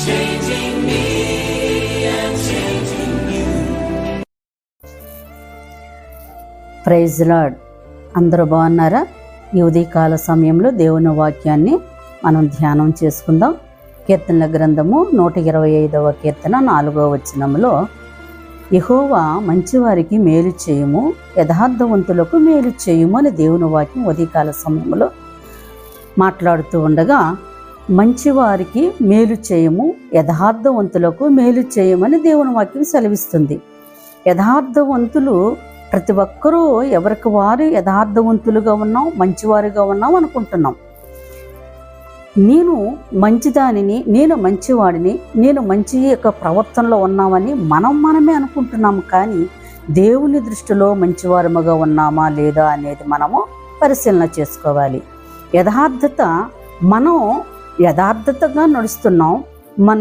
changing me and changing you. Praise Lord. అందరూ బాగున్నారా? ఈ ఉదయకాల సమయంలో దేవుని వాక్యాన్ని మనం ధ్యానం చేసుకుందాం. కీర్తనల గ్రంథము 125వ కీర్తన 4వ వచనంలో, యెహోవా మంచివారికి మేలు చేయుము, యథార్థవంతులకు మేలు చేయుము అని దేవుని వాక్యం ఉదయకాల సమయంలో మాట్లాడుతూ ఉండగా, మంచివారికి మేలు చేయము, యథార్థవంతులకు మేలు చేయమని దేవుని వాక్యం సెలవిస్తుంది. యథార్థవంతులు ప్రతి ఒక్కరూ ఎవరికి వారు యథార్థవంతులుగా ఉన్నాం, మంచివారుగా ఉన్నాం అనుకుంటున్నాం. నేను మంచిదానిని, నేను మంచివాడిని, నేను మంచి యొక్క ప్రవర్తనలో ఉన్నామని మనమే అనుకుంటున్నాము. కానీ దేవుని దృష్టిలో మంచివారముగా ఉన్నామా లేదా అనేది మనము పరిశీలన చేసుకోవాలి. మనం యథార్థతగా నడుస్తున్నాం,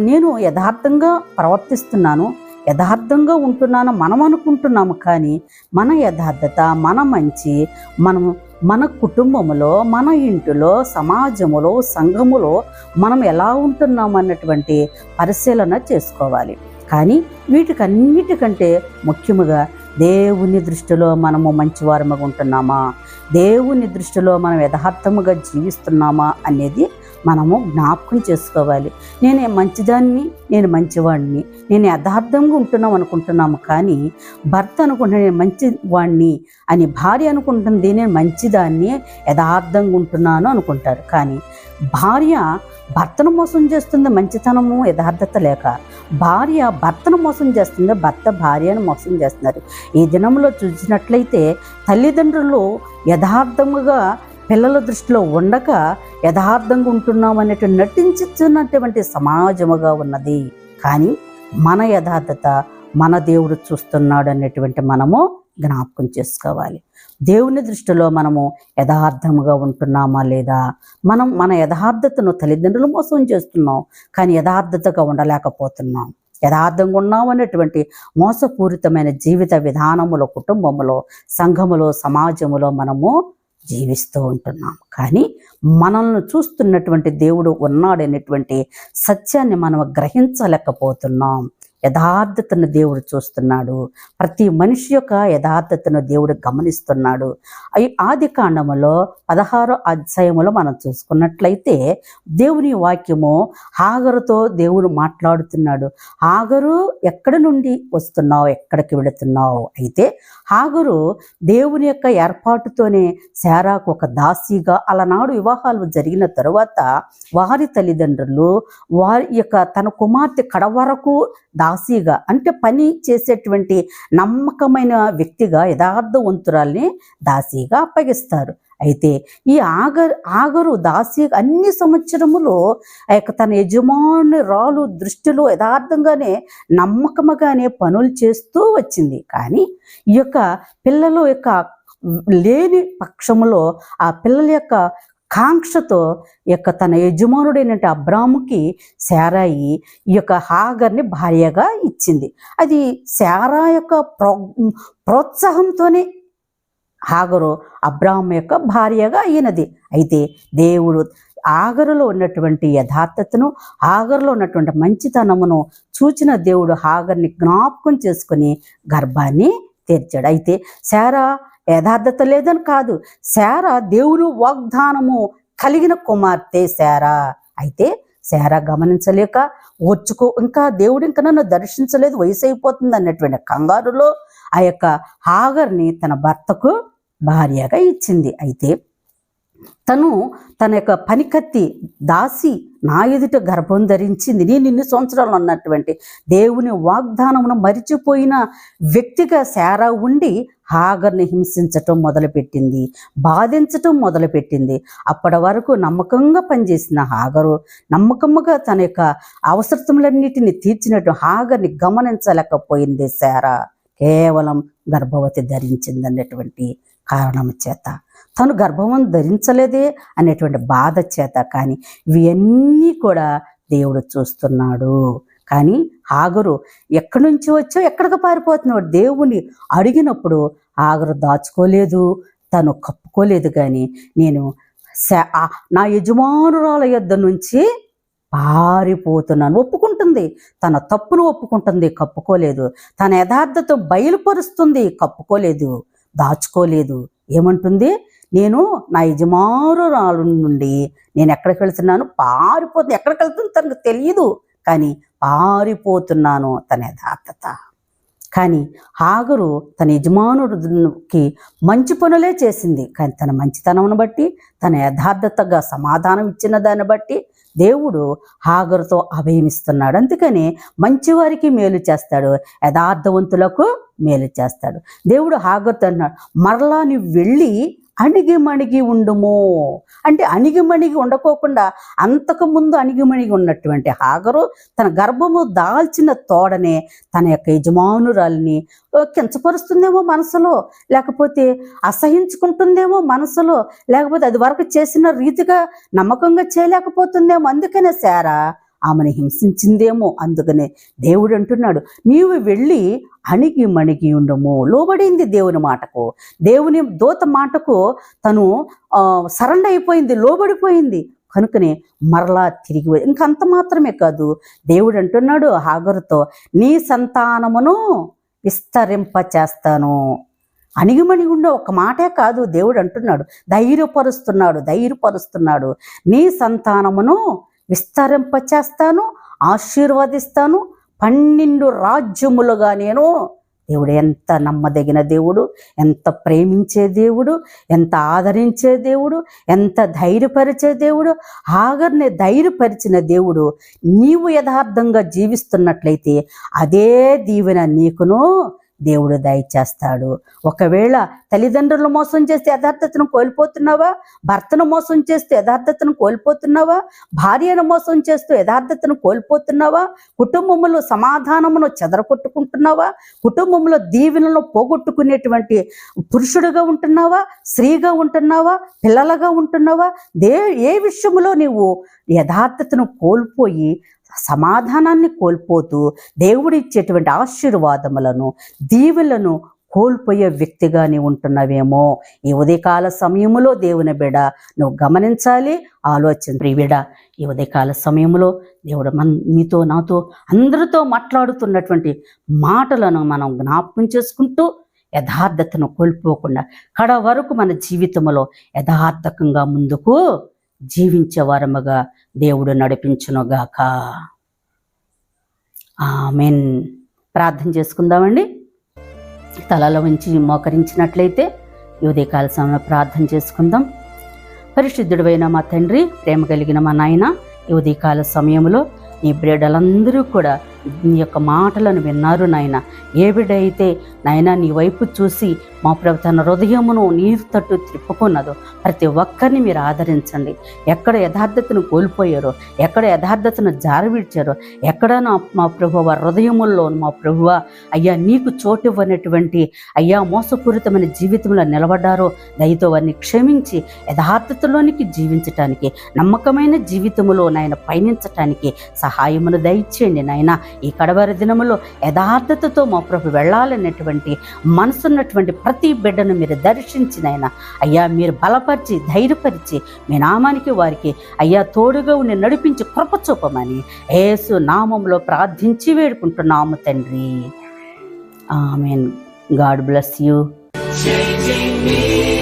నేను యథార్థంగా ప్రవర్తిస్తున్నాను, యథార్థంగా ఉంటున్నాను మనం అనుకుంటున్నాము. కానీ మన యథార్థత, మన మంచి, మన కుటుంబంలో, మన ఇంటిలో, సమాజములో, సంఘములో మనం ఎలా ఉంటున్నాం అన్నటువంటి పరిశీలన చేసుకోవాలి. కానీ వీటికన్నిటికంటే ముఖ్యముగా దేవుని దృష్టిలో మనము మంచివారముగా ఉంటున్నామా, దేవుని దృష్టిలో మనం యథార్థముగా జీవిస్తున్నామా అనేది మనము జ్ఞాపకం చేసుకోవాలి. నేనే మంచిదాన్ని, నేను మంచివాడిని, నేను యథార్థంగా ఉంటున్నాం అనుకుంటున్నాము. కానీ భర్త అనుకుంటే నేను మంచివాడిని అని, భార్య అనుకుంటుంది నేను మంచిదాన్ని, యథార్థంగా ఉంటున్నాను అనుకుంటారు. కానీ భార్య భర్తను మోసం చేస్తుంది మంచితనము, యథార్థత లేక. భార్య భర్తను మోసం చేస్తుంది, భర్త భార్యను మోసం చేస్తున్నారు. ఈ దినంలో చూసినట్లయితే తల్లిదండ్రులు యథార్థముగా పిల్లల దృష్టిలో ఉండక యథార్థంగా ఉంటున్నాం అనేటువంటి నటించుతున్నటువంటి సమాజముగా ఉన్నది. కానీ మన యథార్థత మన దేవుడు చూస్తున్నాడు అనేటువంటి మనము జ్ఞాపకం చేసుకోవాలి. దేవుని దృష్టిలో మనము యథార్థముగా ఉంటున్నామా లేదా? మన యథార్థతను తల్లిదండ్రులు మోసం చేస్తున్నాం, కానీ యథార్థతగా ఉండలేకపోతున్నాం. యథార్థంగా ఉన్నాం అనేటువంటి మోసపూరితమైన జీవిత విధానములో, కుటుంబములో, సంఘములో, సమాజములో మనము జీవిస్తూ ఉంటున్నాం. కానీ మనల్ని చూస్తున్నటువంటి దేవుడు ఉన్నాడనేటువంటి సత్యాన్ని మనం గ్రహించలేకపోతున్నాం. యథార్థతను దేవుడు చూస్తున్నాడు. ప్రతి మనిషి యొక్క యథార్థతను దేవుడు గమనిస్తున్నాడు. ఆది కాండములో 16వ అధ్యాయములో మనం చూసుకున్నట్లయితే దేవుని వాక్యము హాగరుతో దేవుడు మాట్లాడుతున్నాడు. హాగరు ఎక్కడి నుండి వస్తున్నావు, ఎక్కడికి వెళుతున్నావు? అయితే హాగరు దేవుని యొక్క ఏర్పాటుతోనే శారాకు ఒక దాసిగా, అలనాడు వివాహాలు జరిగిన తరువాత వారి తల్లిదండ్రులు వారి యొక్క తన కుమార్తె కడవరకు దాసిగా, అంటే పని చేసేటువంటి నమ్మకమైన వ్యక్తిగా, యథార్థవంతురాల్ని దాసిగా అప్పగిస్తారు. అయితే ఈ ఆగరు దాసి అన్ని సంవత్సరములు తన యజమానురాలు దృష్టిలో యథార్థంగానే, నమ్మకముగానే పనులు చేస్తూ వచ్చింది. కానీ ఈ యొక్క పిల్లల యొక్క లేని పక్షములో ఆ పిల్లల యొక్క కాంక్షతో తన యజమానుడైనటువంటి అబ్రాముకి శారాయి ఈ యొక్క హాగర్ని భార్యగా ఇచ్చింది. అది శారా యొక్క ప్రోత్సాహంతోనే హాగరు అబ్రాము యొక్క భార్యగా అయినది. అయితే దేవుడు హాగరులో ఉన్నటువంటి యథార్థతను, హాగరులో ఉన్నటువంటి మంచితనమును చూచిన దేవుడు హాగర్ని జ్ఞాపకం చేసుకుని గర్భాన్ని తెరిచాడు. అయితే శారా యథార్థత లేదని కాదు, శారా దేవుని వాగ్దానము కలిగిన కుమార్తె శారా. అయితే శారా గమనించలేక ఇంకా దేవుడు ఇంకా నన్ను దర్శించలేదు, వయసు అయిపోతుంది అన్నటువంటి కంగారులో ఆ యొక్క హాగర్ని తన భర్తకు భార్యగా ఇచ్చింది. అయితే తన యొక్క పనికత్తి దాసి నా ఎదుట గర్భం ధరించింది, నేను ఇన్ని సంవత్సరాలు అన్నటువంటి దేవుని వాగ్దానమును మరిచిపోయిన వ్యక్తిగా శారా ఉండి హాగర్ని హింసించటం మొదలుపెట్టింది, బాధించటం మొదలుపెట్టింది. అప్పటి వరకు నమ్మకంగా పనిచేసిన హాగరు నమ్మకముగా తన యొక్క అవసరములన్నిటిని తీర్చినట్టు హాగర్ని గమనించలేకపోయింది శారా. కేవలం గర్భవతి ధరించింది అన్నటువంటి కారణం చేత, తను గర్భం ధరించలేదే అనేటువంటి బాధ చేత. కానీ ఇవన్నీ కూడా దేవుడు చూస్తున్నాడు. కానీ హాగరు ఎక్కడి నుంచి వచ్చో ఎక్కడికి పారిపోతున్నాడు? దేవుని అడిగినప్పుడు హాగరు దాచుకోలేదు, తను కప్పుకోలేదు. కానీ నేను నా యజమానురాల యొద్ద నుంచి పారిపోతున్నాను. ఒప్పుకుంటుంది, తన తప్పును ఒప్పుకుంటుంది, కప్పుకోలేదు. తన యథార్థత బయలుపరుస్తుంది, కప్పుకోలేదు, దాచుకోలేదు. ఏమంటుంది? నేను నా యజమానురాలు నుండి నేను ఎక్కడికి వెళ్తున్నాను? పారిపోతుంది. ఎక్కడికి వెళ్తుంది తనకు తెలియదు, కానీ పారిపోతున్నాను. తన యథార్థత. కానీ హాగరు తన యజమానుడికి మంచి పనులే చేసింది, కానీ తన మంచితనమును బట్టి, తన యథార్థతగా సమాధానం ఇచ్చిన దాన్ని బట్టి దేవుడు హాగరుతో అభయమిస్తున్నాడు. అందుకని మంచివారికి మేలు చేస్తాడు, యథార్థవంతులకు మేలు చేస్తాడు. దేవుడు హాగరుతో అన్నాడు, మరలా నువ్వు వెళ్ళి అణిగిమణిగి ఉండుము. అంటే అణిగిమణిగి ఉండకోకుండా అంతకుముందు అణిగిమణిగి ఉన్నటువంటి హాగరు తన గర్భము దాల్చిన తోడనే తన యొక్క యజమానురాలిని కించపరుస్తుందేమో మనసులో, లేకపోతే అసహించుకుంటుందేమో మనసులో, లేకపోతే అది వరకు చేసిన రీతిగా నమ్మకంగా చేయలేకపోతుందేమో. అందుకనే శారా ఆమెను హింసించిందేమో. అందుకనే దేవుడు అంటున్నాడు, నీవు వెళ్ళి అణిగి మణిగి ఉండము. లోబడింది దేవుని మాటకు, దేవుని దూత మాటకు తను సరెండర్ అయిపోయింది, లోబడిపోయింది. కనుకనే మరలా తిరిగి ఇంకంత మాత్రమే కాదు, దేవుడు అంటున్నాడు హాగరుతో, నీ సంతానమును విస్తరింప చేస్తాను. అణిగిమణిగి ఉండే ఒక మాటే కాదు, దేవుడు అంటున్నాడు, ధైర్యపరుస్తున్నాడు. నీ సంతానమును విస్తరింపచేస్తాను, ఆశీర్వదిస్తాను, 12 రాజ్యములుగా నేను. దేవుడు ఎంత నమ్మదగిన దేవుడు, ఎంత ప్రేమించే దేవుడు, ఎంత ఆదరించే దేవుడు, ఎంత ధైర్యపరిచే దేవుడు. హాగర్ని ధైర్యపరిచిన దేవుడు నీవు యథార్థంగా జీవిస్తున్నట్లయితే అదే దీవెన నీకును దేవుడు దయచేస్తాడు. ఒకవేళ తల్లిదండ్రులను మోసం చేస్తే యథార్థతను కోల్పోతున్నావా? భర్తను మోసం చేస్తూ యథార్థతను కోల్పోతున్నావా? భార్యను మోసం చేస్తూ యథార్థతను కోల్పోతున్నావా? కుటుంబములో సమాధానమును చెదరగొట్టుకుంటున్నావా? కుటుంబంలో దీవెనలను పోగొట్టుకునేటువంటి పురుషుడిగా ఉంటున్నావా? స్త్రీగా ఉంటున్నావా? పిల్లలుగా ఉంటున్నావా? ఏ విషయంలో నీవు యథార్థతను కోల్పోయి సమాధానాన్ని కోల్పోతూ దేవుడు ఇచ్చేటువంటి ఆశీర్వాదములను, దీవెలను కోల్పోయే వ్యక్తిగా నీవు ఉంటున్నావేమో. ఈ ఉదయకాల సమయంలో దేవుని బిడ్డ నువ్వు గమనించాలి, ఆలోచన. ప్రియబిడ్డ, ఈ ఉదయకాల సమయంలో దేవుడు నీతో, నాతో, అందరితో మాట్లాడుతున్నటువంటి మాటలను మనం జ్ఞాపకం చేసుకుంటూ యథార్థతను కోల్పోకుండా కడ వరకు మన జీవితంలో యథార్థకంగా ముందుకు జీవించే వారముగా దేవుడు నడిపించునుగాక. ఆమెన్. ప్రార్థన చేసుకుందామండి. తలలో ఉంచి మోకరించినట్లయితే ఈ ఉదయకాల సమయంలో ప్రార్థన చేసుకుందాం. పరిశుద్ధుడైన మా తండ్రి, ప్రేమ కలిగిన మా నాయన, ఈ ఉదయకాల సమయంలో నీ బిడ్డలందరూ కూడా నీ యొక్క మాటలను విన్నారు నాయన. ఏ బిడ్డ అయితే నాయన నీ వైపు చూసి మా ప్రభు తన హృదయమును నీరు తట్టు తిప్పుకున్నదో ప్రతి ఒక్కరిని మీరు ఆదరించండి. ఎక్కడ యథార్థతను కోల్పోయారో, ఎక్కడ యథార్థతను జారవిడ్చారో, ఎక్కడ మా ప్రభు వారి హృదయముల్లో మా ప్రభువ అయ్యా నీకు చోటు ఇవ్వనటువంటి అయ్యా మోసపూరితమైన జీవితంలో నిలబడ్డారో దయతో వారిని క్షమించి యథార్థతలోనికి జీవించటానికి, నమ్మకమైన జీవితంలో నాయన పయనించటానికి సహాయమును దయచేయండి నాయన. ఈ కడవరి దినములో యథార్థతతో మా ప్రభు వెళ్ళాలనేటువంటి మనసున్నటువంటి ప్రతి బిడ్డను మీరు దర్శించినైనా అయ్యా మీరు బలపరిచి, ధైర్యపరిచి మీ నామానికి వారికి అయ్యా తోడుగా ఉండి నడిపించి కృప చూపమని యేసు నామములో ప్రార్థించి వేడుకుంటున్నాము తండ్రి. Amen. God bless you. Changing me.